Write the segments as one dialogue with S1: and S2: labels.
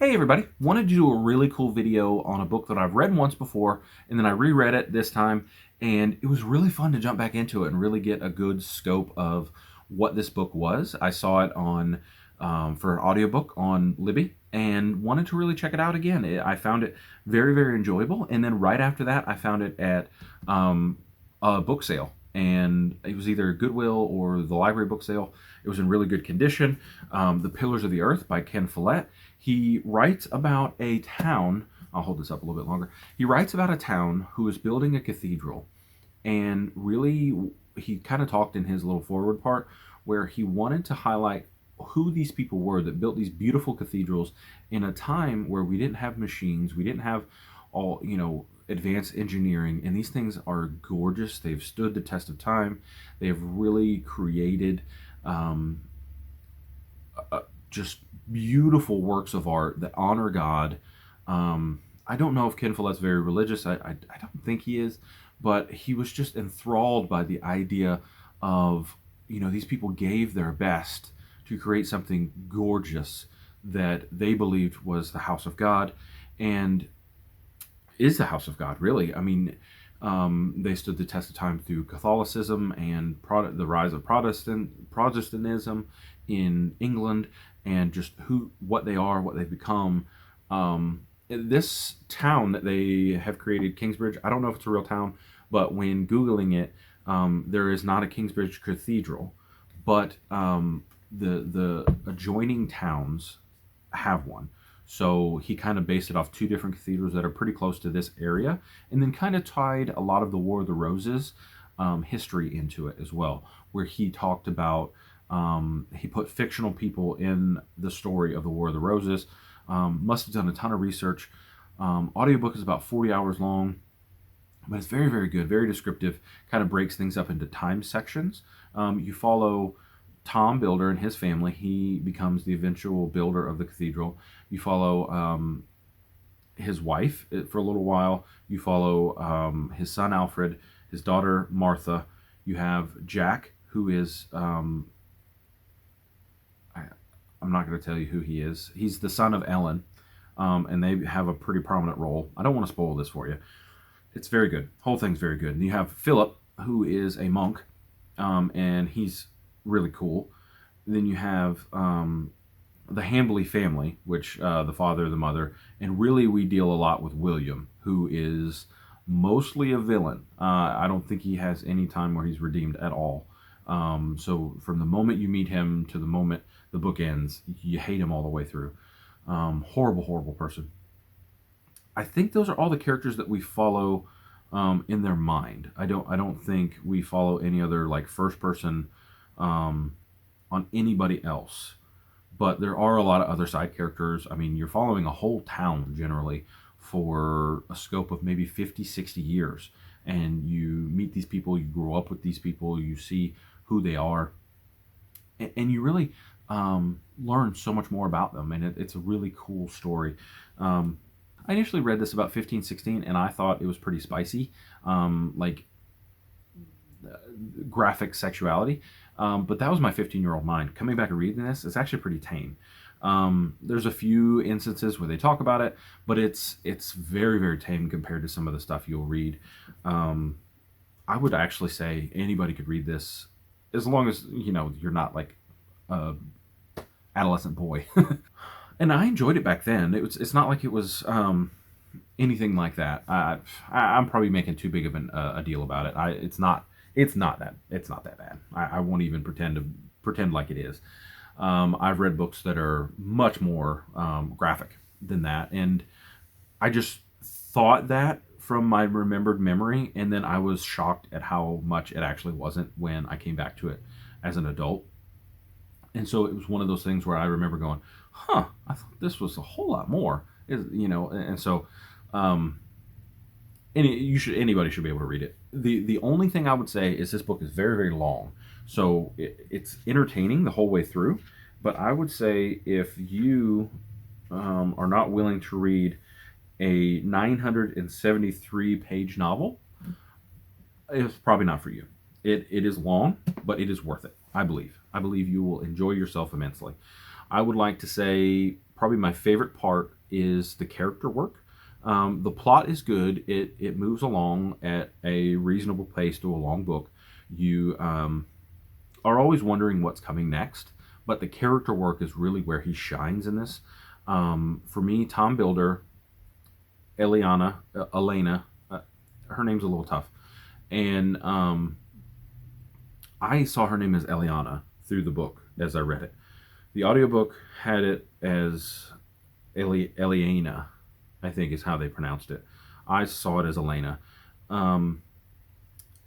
S1: Hey everybody, wanted to do a really cool video on a book that I've read once before, and then I reread it this time, and it was really fun to jump back into it and really get a good scope of what this book was. I saw it on for an audiobook on Libby and wanted to really check it out again. I found it very, very enjoyable, and then right after that I found it at a book sale, and it was either Goodwill or the library book sale. It was in really good condition. The Pillars of the Earth by Ken Follett. He writes about a town. I'll hold this up a little bit longer. He writes about a town who is building a cathedral, and really he kind of talked in his little forward part where he wanted to highlight who these people were that built these beautiful cathedrals in a time where we didn't have machines, we didn't have all, advanced engineering, and these things are gorgeous. They've stood the test of time. They've really created just beautiful works of art that honor God. I don't know if Ken Follett's very religious. I don't think he is, but he was just enthralled by the idea of, these people gave their best to create something gorgeous that they believed was the house of God, and is the house of God, really. I mean, they stood the test of time through Catholicism and the rise of Protestantism in England, and just what they are, what they've become. This town that they have created, Kingsbridge, I don't know if it's a real town, but when Googling it, there is not a Kingsbridge Cathedral, but the adjoining towns have one. So he kind of based it off two different cathedrals that are pretty close to this area, and then kind of tied a lot of the War of the Roses history into it as well, where he talked about, he put fictional people in the story of the War of the Roses. Must have done a ton of research. Audiobook is about 40 hours long, but it's very, very good, very descriptive, kind of breaks things up into time sections. You follow Tom Builder and his family. He becomes the eventual builder of the cathedral. You follow his wife for a little while. You follow his son Alfred, his daughter Martha. You have Jack, who is, I'm not going to tell you who he is. He's the son of Ellen, and they have a pretty prominent role. I don't want to spoil this for you. It's very good. Whole thing's very good. And you have Philip, who is a monk, and he's really cool. Then you have the Hambley family, which the father, the mother, and really we deal a lot with William, who is mostly a villain. I don't think he has any time where he's redeemed at all. So from the moment you meet him to the moment the book ends, you hate him all the way through. Horrible, horrible person. I think those are all the characters that we follow in their mind. I don't think we follow any other like first person on anybody else, but there are a lot of other side characters. I mean, you're following a whole town generally for a scope of maybe 50, 60 years, and you meet these people, you grow up with these people, you see who they are, and you really learn so much more about them, and it's a really cool story. I initially read this about 15, 16, and I thought it was pretty spicy, like graphic sexuality. But that was my 15-year-old mind. Coming back and reading this, it's actually pretty tame. There's a few instances where they talk about it, but it's very, very tame compared to some of the stuff you'll read. I would actually say anybody could read this, as long as you're not like a adolescent boy. And I enjoyed it back then. It's not like it was anything like that. I'm probably making too big of a deal about it. It's not that bad. I won't even pretend like it is. I've read books that are much more graphic than that, and I just thought that from my remembered memory, and then I was shocked at how much it actually wasn't when I came back to it as an adult. And so it was one of those things where I remember going, "Huh, I thought this was a whole lot more." And so anybody should be able to read it. The only thing I would say is this book is very, very long, so it's entertaining the whole way through. But I would say if you are not willing to read a 973 page novel, it's probably not for you. It is long, but it is worth it. I believe you will enjoy yourself immensely. I would like to say probably my favorite part is the character work. The plot is good. It moves along at a reasonable pace to a long book. You are always wondering what's coming next, but the character work is really where he shines in this. For me, Tom Builder, Elena, her name's a little tough, and I saw her name as Eliana through the book as I read it. The audiobook had it as Eliana, I think is how they pronounced it. I saw it as Elena. Um,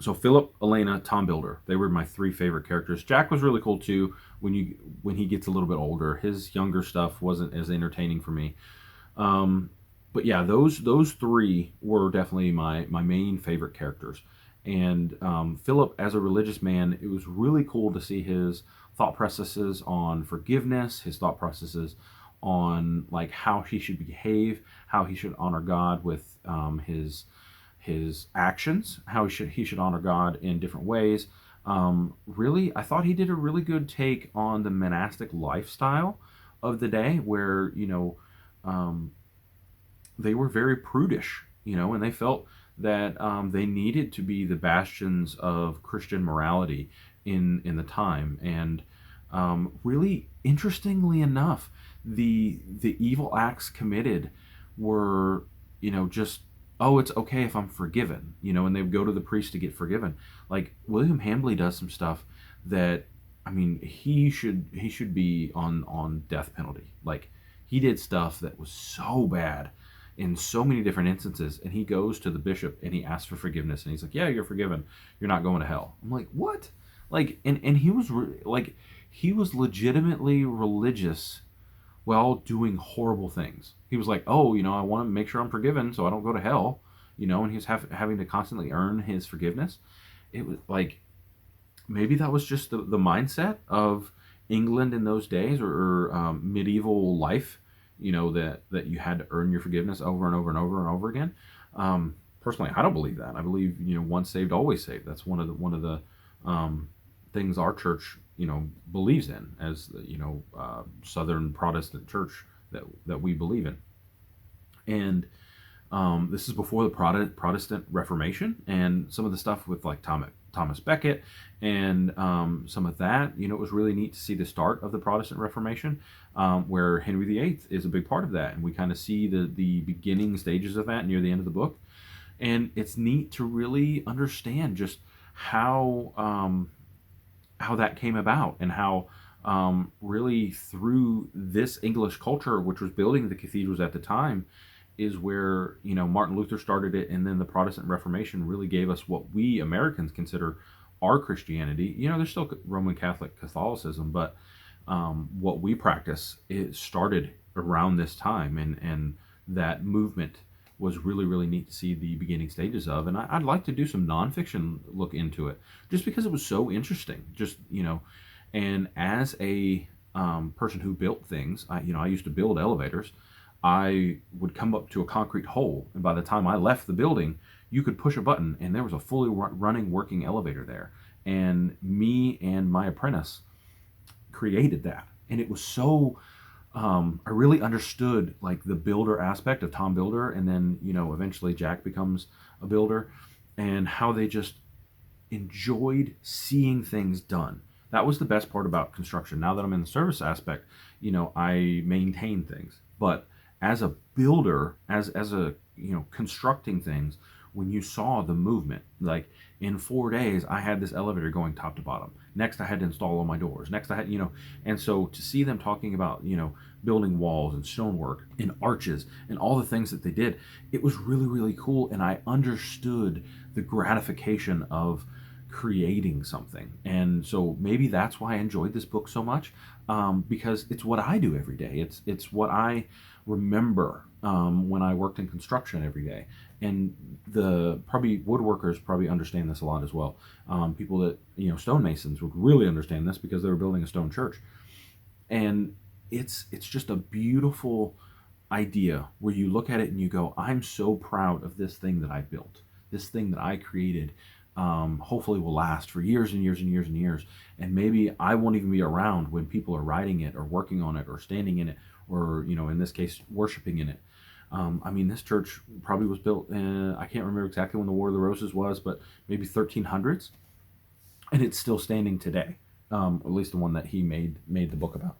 S1: so Philip, Elena, Tom Builder, they were my three favorite characters. Jack was really cool too. When he gets a little bit older, his younger stuff wasn't as entertaining for me. Um, but yeah, those three were definitely my main favorite characters. And Philip, as a religious man, it was really cool to see his thought processes on forgiveness, his thought processes on like how he should behave, how he should honor God with his actions, how he should honor God in different ways. Really, I thought he did a really good take on the monastic lifestyle of the day, where um, they were very prudish, and they felt that they needed to be the bastions of Christian morality in the time. And really, interestingly enough, the evil acts committed were, just, oh, it's okay if I'm forgiven, and they would go to the priest to get forgiven. Like William Hambley does some stuff that, I mean, he should be on death penalty. Like he did stuff that was so bad in so many different instances, and he goes to the bishop and he asks for forgiveness, and he's like, yeah, you're forgiven, you're not going to hell. I'm like, what? Like, and he was like, he was legitimately religious while doing horrible things. He was like, oh, I want to make sure I'm forgiven so I don't go to hell, and he was having to constantly earn his forgiveness. It was like, maybe that was just the mindset of England in those days, or medieval life, that you had to earn your forgiveness over and over and over and over again. Personally, I don't believe that. I believe, once saved, always saved. That's one of the things our church, believes in, as the, Southern Protestant church that we believe in. And this is before the Protestant Reformation, and some of the stuff with like Thomas Becket and some of that. It was really neat to see the start of the Protestant Reformation, where Henry VIII is a big part of that, and we kind of see the beginning stages of that near the end of the book. And it's neat to really understand just how that came about, and how really through this English culture, which was building the cathedrals at the time, is where Martin Luther started it, and then the Protestant Reformation really gave us what we Americans consider our Christianity. There's still Roman Catholic Catholicism, but what we practice, it started around this time, and that movement was really, really neat to see the beginning stages of. And I'd like to do some nonfiction look into it, just because it was so interesting. Just, and as a person who built things, I used to build elevators. I would come up to a concrete hole, and by the time I left the building, you could push a button and there was a fully running, working elevator there. And me and my apprentice created that. And it was so, I really understood like the builder aspect of Tom Builder, and then, eventually Jack becomes a builder, and how they just enjoyed seeing things done. That was the best part about construction. Now that I'm in the service aspect, I maintain things. But as a builder, as a constructing things, when you saw the movement, like in 4 days I had this elevator going top to bottom. Next I had to install all my doors. Next I had, and so to see them talking about, building walls and stonework and arches and all the things that they did, it was really, really cool. And I understood the gratification of creating something. And so maybe that's why I enjoyed this book so much, because it's what I do every day. It's what I remember when I worked in construction every day. And the probably woodworkers probably understand this a lot as well. People that, stonemasons would really understand this, because they were building a stone church. And it's just a beautiful idea where you look at it and you go, I'm so proud of this thing that I built, this thing that I created, hopefully will last for years and years and years and years. And maybe I won't even be around when people are writing it or working on it or standing in it or, in this case, worshiping in it. I mean, this church probably was built in, I can't remember exactly when the War of the Roses was, but maybe 1300s. And it's still standing today, at least the one that he made the book about.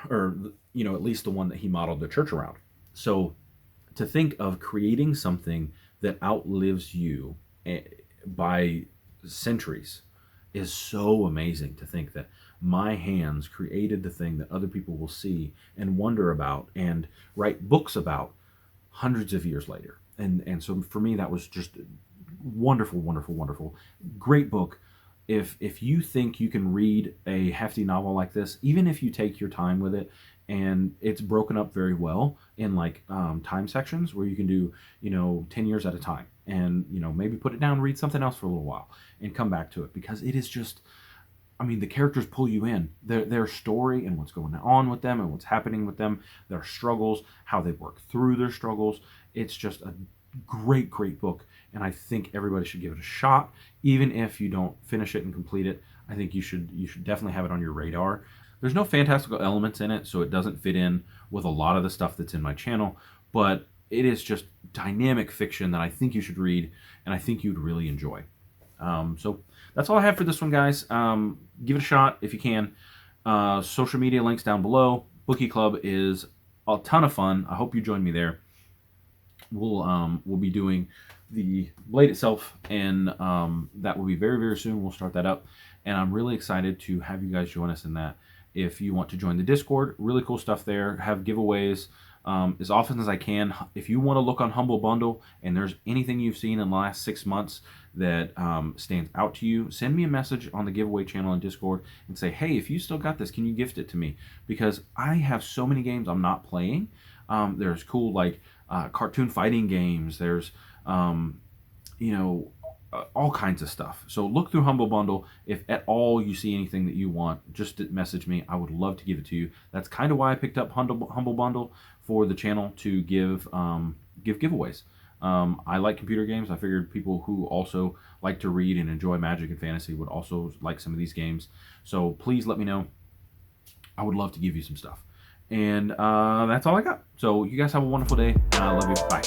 S1: Or, at least the one that he modeled the church around. So to think of creating something that outlives you by centuries is so amazing. To think that my hands created the thing that other people will see and wonder about and write books about hundreds of years later. And so for me, that was just wonderful, wonderful, wonderful. Great book. If you think you can read a hefty novel like this, even if you take your time with it, and it's broken up very well in time sections where you can do 10 years at a time, and maybe put it down, read something else for a little while, and come back to it, because it is just, I mean, the characters pull you in. Their story and what's going on with them and what's happening with them, their struggles, how they work through their struggles. It's just a great, great book, and I think everybody should give it a shot. Even if you don't finish it and complete it, I think you should definitely have it on your radar. There's no fantastical elements in it, so it doesn't fit in with a lot of the stuff that's in my channel, but it is just dynamic fiction that I think you should read, and I think you'd really enjoy. So that's all I have for this one, guys. Give it a shot if you can. Social media links down below. Bookie Club is a ton of fun. I hope you join me there. We'll be doing the Blade itself, and that will be very, very soon. We'll start that up, and I'm really excited to have you guys join us in that. If you want to join the Discord, really cool stuff there. Have giveaways as often as I can. If you want to look on Humble Bundle and there's anything you've seen in the last 6 months that stands out to you, send me a message on the giveaway channel on Discord and say, hey, if you still got this, can you gift it to me? Because I have so many games I'm not playing. There's cool cartoon fighting games. There's all kinds of stuff. So look through Humble Bundle. If at all you see anything that you want, just message me. I would love to give it to you. That's kind of why I picked up Humble Bundle for the channel, to give giveaways. I like computer games. I figured people who also like to read and enjoy magic and fantasy would also like some of these games. So please let me know. I would love to give you some stuff. And that's all I got. So you guys have a wonderful day. I love you. Bye.